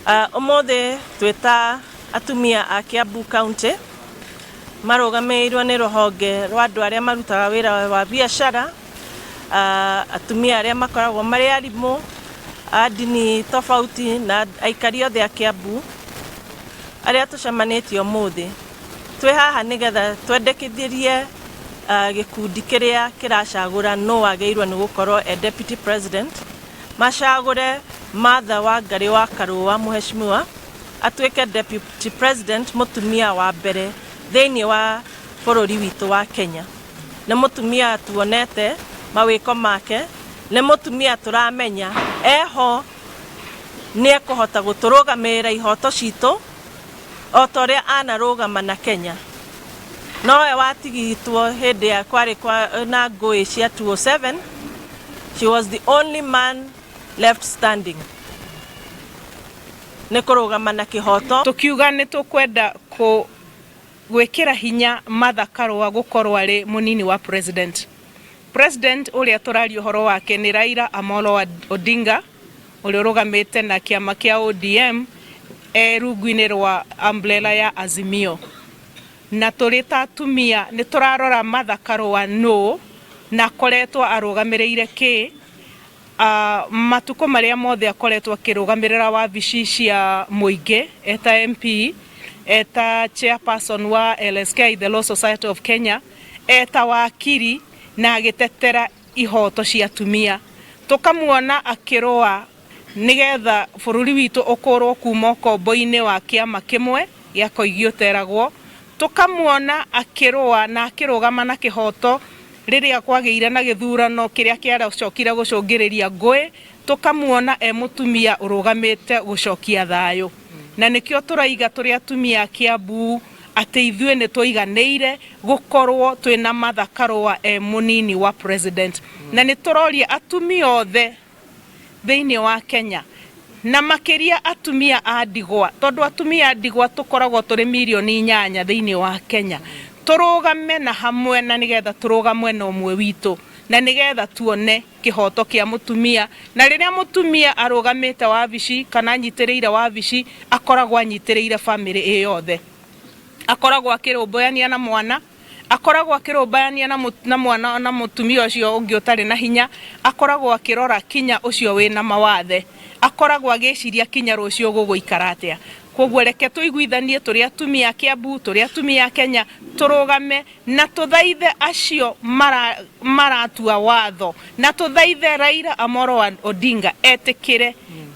Omothe twita atumia a Kiambu County marugamirwo ni ruhonge rwa andu aria marutaga wira wa biashara, atumia aria makoragwo mari arimu a dini tofauti na aikari othe a Kiambu aria tucemanitie omothe. Twi haha nigetha twendekithirie gikundi kiria kiracagura no wageirwo ni gukorwo deputy president, macagure Martha Wangari wa Karua muheshimiwa atuike deputy president mutumia wa mbere thiini wa bururi witu wa Kenya. Ni mutumia tuonete mawiko make, ni mutumia turamenya eho ni ekuhota guturugamira ihoto citu o toria anarugama na Kenya. Nowe watigitwo hindi ya kwari na ngui cia 207. She was the only man left standing. Nikurugama na kihoto. Tukiuga ni tukwenda gwikira hinya Martha Karua gukorwo ari munini wa president. President uria turari uhoro wake ni Raila Amolo Odinga uria urugamite na kiama kia ODM rungu-ini rwa umbrella ya Azimio. Na turita atumia ni turarora Martha Karua no na koretwo arugamireire ki matuko maria mothe akoretwo akirugamirira wabici cia muingi eta MP, eta chairperson wa LSK, the Law Society of Kenya, eta wakiri na agitetera ihoto cia atumia. Tukamuona akirua nigetha bururi witu ukorwo kuma ukombo-ini wa kiama kimwe gia Koigioteragwo. Tukamuona akirua na akirugama na kihoto riria kwageire na githurano kiria kiaracokire gucungiriria ngui. Tukamuona mutumia urugamite gucokia thayo. Na nikio turaiga turi atumia a Kiambu ati ithue ni tuiganeire gukorwo twina Martha Karua munini wa president. Na ni turoria atumia othe thiini wa Kenya na makiria atumia a ndigwa, tondu atumia a ndigwa tukoragwo turi milioni 8 thiini wa Kenya. Turugame na hamwe na nigetha turugamwe na umwe witu na nigetha tuone kihoto kia mutumia. Na riria mutumia arugamite wabici kana anyitiriire wabici akoragwo anyitiriire family iyothe, akoragwo akirumbayania na mwana, akoragwo akirumbayania na mwana na mutumia ucio ungi utari na hinya, akoragwo akirora kinya ucio wina mawathe, akoragwo agiciria kinya rucio guguikara atia. Koguo reke tuiguithanie turi atumia a Kiambu, turi atumia a Kenya, turugame na tuthaithe acio maratua watho, na tuthaithe Raila Amolo Odinga etikire